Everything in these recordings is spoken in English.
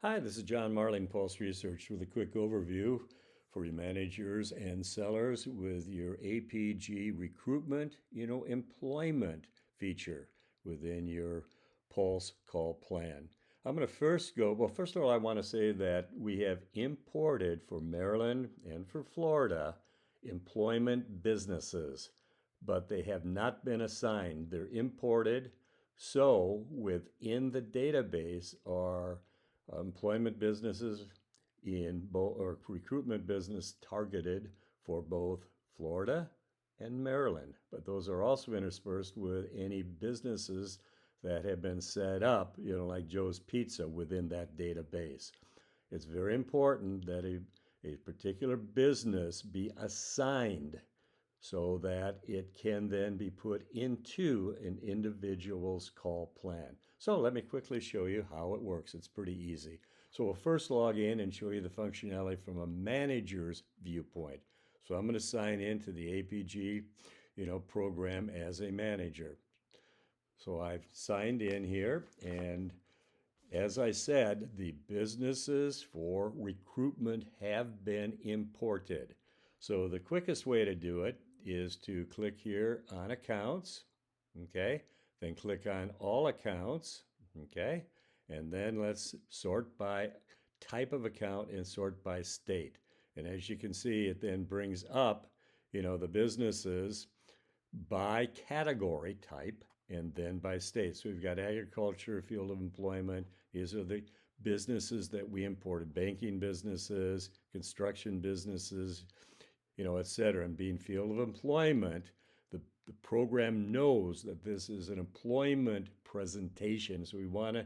Hi, this is John Marling, Pulse Research, with a quick overview for your managers and sellers with your APG recruitment, employment feature within your Pulse call plan. I'm going to first first of all, I want to say that we have imported for Maryland and for Florida employment businesses, but they have not been assigned. They're imported. So within the database are employment businesses in both, or recruitment business targeted for both Florida and Maryland. But those are also interspersed with any businesses that have been set up, like Joe's Pizza within that database. It's very important that a particular business be assigned so that it can then be put into an individual's call plan. So let me quickly show you how it works. It's pretty easy. So we'll first log in and show you the functionality from a manager's viewpoint. So I'm going to sign into the APG, program as a manager. So I've signed in here, and as I said, the businesses for recruitment have been imported. So the quickest way to do it is to click here on accounts, okay? Then click on all accounts, okay? And then let's sort by type of account and sort by state. And as you can see, it then brings up, the businesses by category type and then by state. So we've got agriculture, field of employment. These are the businesses that we imported, banking businesses, construction businesses, et cetera. And being field of employment, the program knows that this is an employment presentation. So we want to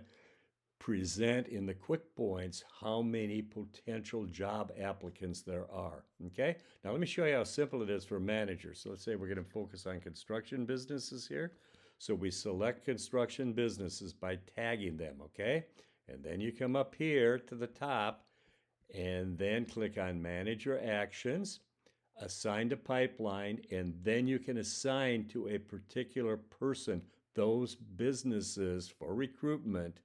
present in the quick points how many potential job applicants there are. Okay, now let me show you how simple it is for managers. So let's say we're going to focus on construction businesses here. So we select construction businesses by tagging them, okay? And then you come up here to the top and then click on Manager Actions, Assign to Pipeline, and then you can assign to a particular person those businesses for recruitment,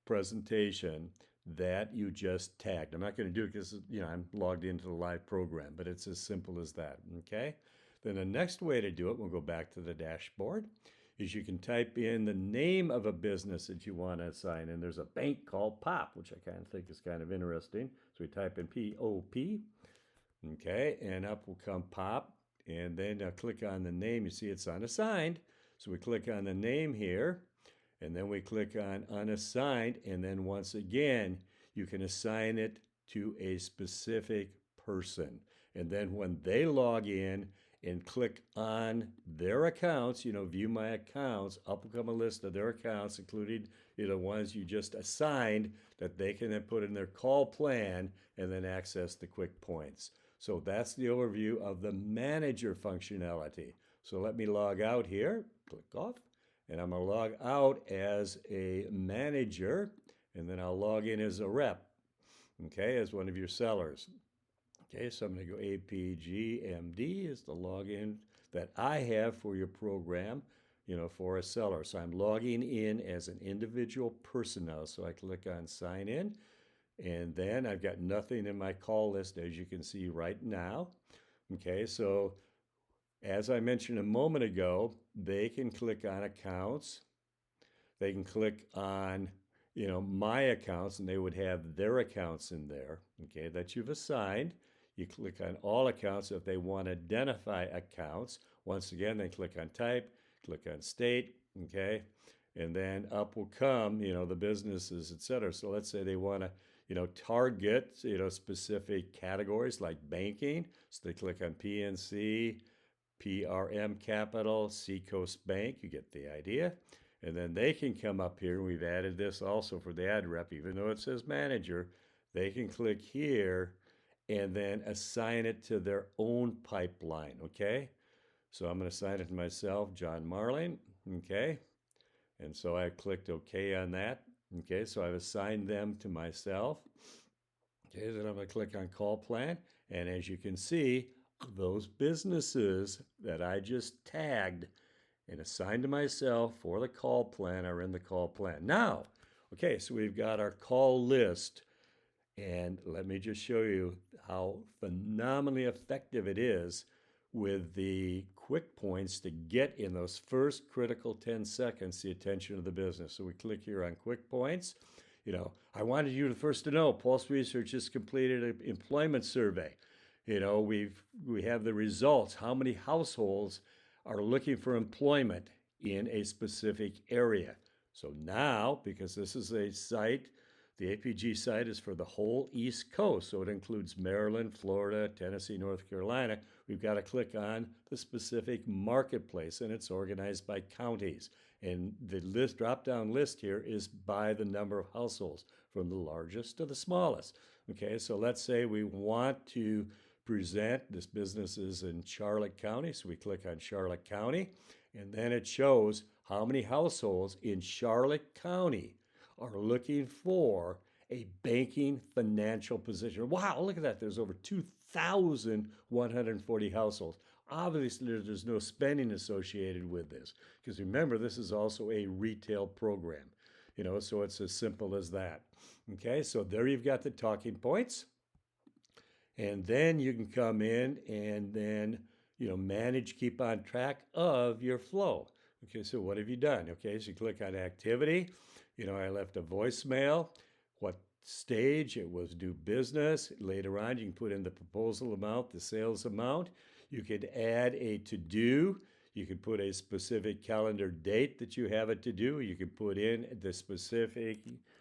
presentation that you just tagged. I'm not going to do it because, I'm logged into the live program, but it's as simple as that, okay? Then the next way to do it, we'll go back to the dashboard, is you can type in the name of a business that you want to assign. And there's a bank called POP, which I kind of think is kind of interesting. So we type in P-O-P, okay, and up will come POP. And then click on the name. You see it's unassigned. So we click on the name here, and then we click on unassigned. And then once again, you can assign it to a specific person. And then when they log in and click on their accounts, view my accounts, up will come a list of their accounts, including the ones you just assigned, that they can then put in their call plan and then access the quick points. So that's the overview of the manager functionality. So let me log out here, click off, and I'm going to log out as a manager, and then I'll log in as a rep, okay, as one of your sellers. Okay, so I'm going to go APGMD is the login that I have for your program, for a seller. So I'm logging in as an individual person now. So I click on sign in, and then I've got nothing in my call list, as you can see right now. Okay, so as I mentioned a moment ago, they can click on accounts. They can click on my accounts, and they would have their accounts in there, okay, that you've assigned. You click on all accounts if they want to identify accounts. Once again, they click on type, click on state, okay, and then up will come, the businesses, etc. So let's say they want to, target, specific categories like banking. So they click on PNC, PRM Capital, Seacoast Bank. You get the idea. And then they can come up here. We've added this also for the ad rep, even though it says manager. They can click here and then assign it to their own pipeline, okay? So I'm going to assign it to myself, John Marling, okay? And so I clicked OK on that, okay? So I've assigned them to myself. Okay, then I'm going to click on Call Plan, and as you can see, those businesses that I just tagged and assigned to myself for the call plan are in the call plan. Now, Okay, so we've got our call list. And let me just show you how phenomenally effective it is with the quick points to get in those first critical 10 seconds the attention of the business. So we click here on quick points. I wanted you to first to know Pulse Research has completed an employment survey. We have the results. How many households are looking for employment in a specific area? So now, because this is a site, the APG site is for the whole East Coast, so it includes Maryland, Florida, Tennessee, North Carolina. We've got to click on the specific marketplace, and it's organized by counties. And the drop-down list here is by the number of households, from the largest to the smallest. Okay, so let's say we want to present this business is in Charlotte County, so we click on Charlotte County, and then it shows how many households in Charlotte County are looking for a banking financial position. Wow, look at that. There's over 2,140 households. Obviously, there's no spending associated with this because remember, this is also a retail program, so it's as simple as that. Okay, so there you've got the talking points. And then you can come in and then, manage, keep on track of your flow. Okay, so what have you done? Okay, so you click on activity. I left a voicemail, what stage it was due business. Later on, you can put in the proposal amount, the sales amount. You could add a to-do. You could put a specific calendar date that you have it to do. You could put in the specific,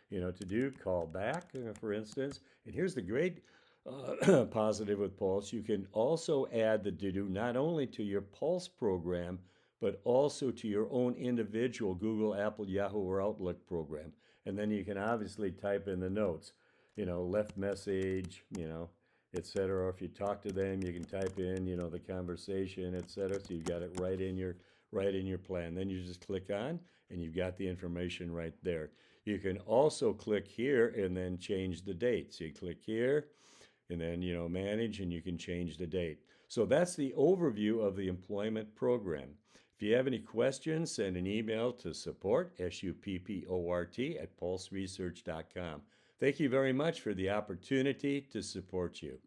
to-do, call back, for instance. And here's the great positive with Pulse. You can also add the to-do not only to your Pulse program, but also to your own individual Google, Apple, Yahoo, or Outlook program. And then you can obviously type in the notes, left message, etc. If you talk to them, you can type in, the conversation, etc. So you've got it right in your plan. Then you just click on, and you've got the information right there. You can also click here and then change the date. So you click here, and then, manage, and you can change the date. So that's the overview of the employment program. If you have any questions, send an email to support, SUPPORT, @pulseresearch.com. Thank you very much for the opportunity to support you.